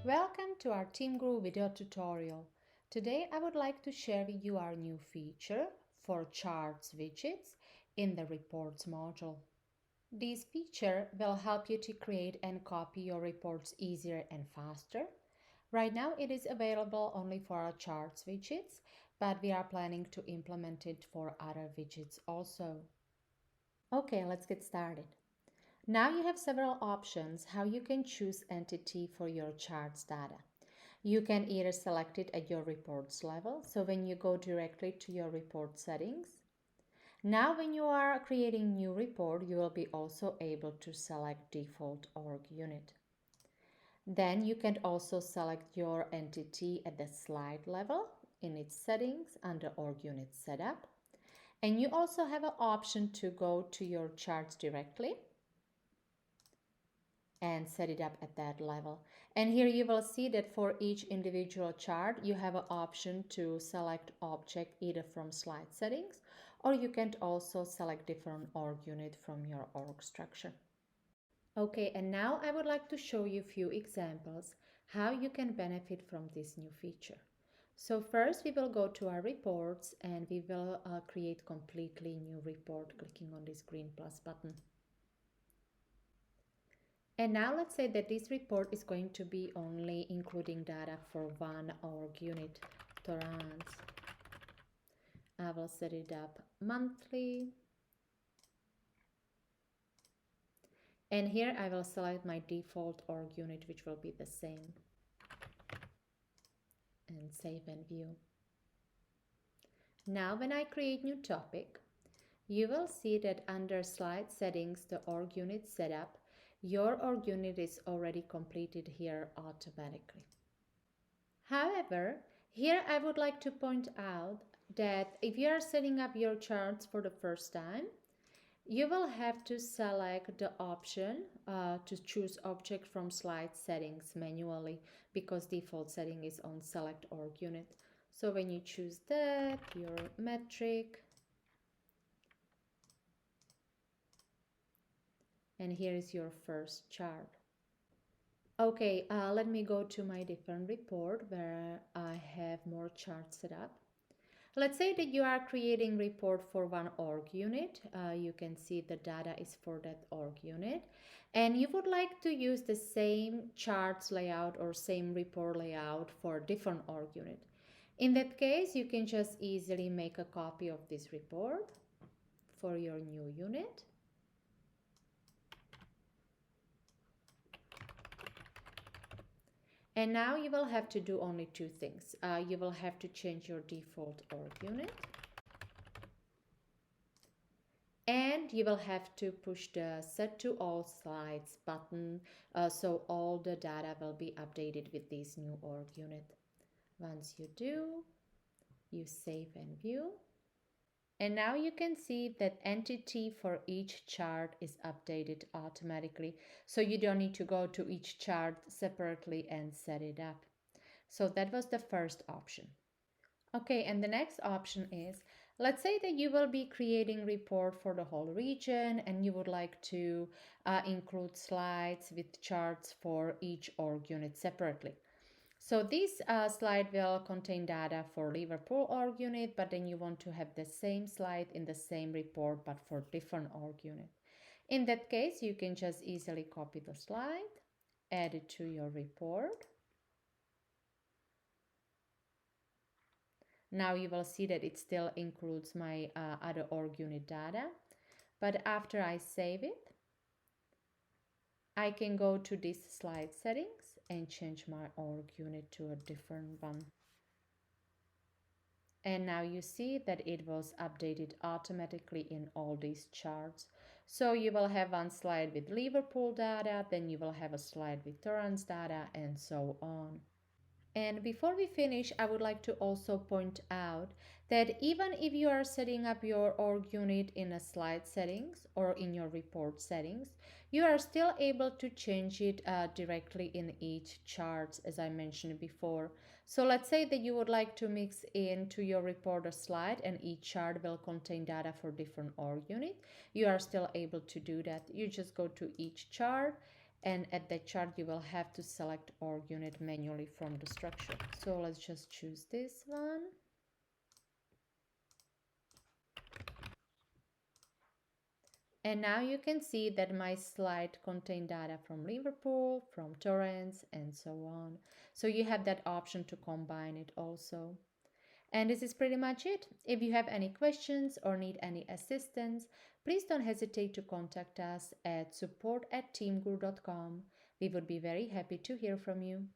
Welcome to our TeamGuru video tutorial. Today I would like to share with you our new feature for charts widgets in the reports module. This feature will help you to create and copy your reports easier and faster. Right now it is available only for our charts widgets, but we are planning to implement it for other widgets also. Okay, let's get started. Now you have several options how you can choose entity for your charts data. You can either select it at your reports level, so when you go directly to your report settings. Now when you are creating new report, you will be also able to select default org unit. Then you can also select your entity at the slide level in its settings under org unit setup. And you also have an option to go to your charts directly and set it up at that level. And here you will see that for each individual chart, you have an option to select object either from slide settings, or you can also select different org unit from your org structure. Okay, and now I would like to show you a few examples how you can benefit from this new feature. So first we will go to our reports and we will create completely new report clicking on this green plus button. And now let's say that this report is going to be only including data for one org unit, Torrance. I will set it up monthly. And here I will select my default org unit, which will be the same. And save and view. Now when I create new topic, you will see that under slide settings, the org unit setup, your org unit is already completed here automatically. However, here I would like to point out that if you are setting up your charts for the first time, you will have to select the option to choose object from slide settings manually because default setting is on select org unit. So when you choose that, your metric, and here is your first chart. Okay, let me go to my different report where I have more charts set up. Let's say that you are creating report for one org unit. You can see the data is for that org unit. And you would like to use the same charts layout or same report layout for different org unit. In that case, you can just easily make a copy of this report for your new unit. And now you will have to do only two things. You will have to change your default org unit. And you will have to push the set to all slides button so all the data will be updated with this new org unit. Once you do, you save and view. And now you can see that entity for each chart is updated automatically. So you don't need to go to each chart separately and set it up. So that was the first option. Okay, and the next option is, let's say that you will be creating report for the whole region and you would like to include slides with charts for each org unit separately. So this slide will contain data for Liverpool org unit, but then you want to have the same slide in the same report, but for different org unit. In that case, you can just easily copy the slide, add it to your report. Now you will see that it still includes my other org unit data, but after I save it, I can go to this slide settings and change my org unit to a different one. And now you see that it was updated automatically in all these charts. So you will have one slide with Liverpool data, then you will have a slide with Torrance data, and so on. And before we finish, I would like to also point out that even if you are setting up your org unit in a slide settings or in your report settings, you are still able to change it directly in each chart, as I mentioned before. So let's say that you would like to mix into your report a slide and each chart will contain data for different org unit. You are still able to do that. You just go to each chart And at that chart, you will have to select org unit manually from the structure. So let's just choose this one. And now you can see that my slide contained data from Liverpool, from Torrance, and so on. So you have that option to combine it also. And this is pretty much it. If you have any questions or need any assistance, please don't hesitate to contact us at support@teamguru.com. We would be very happy to hear from you.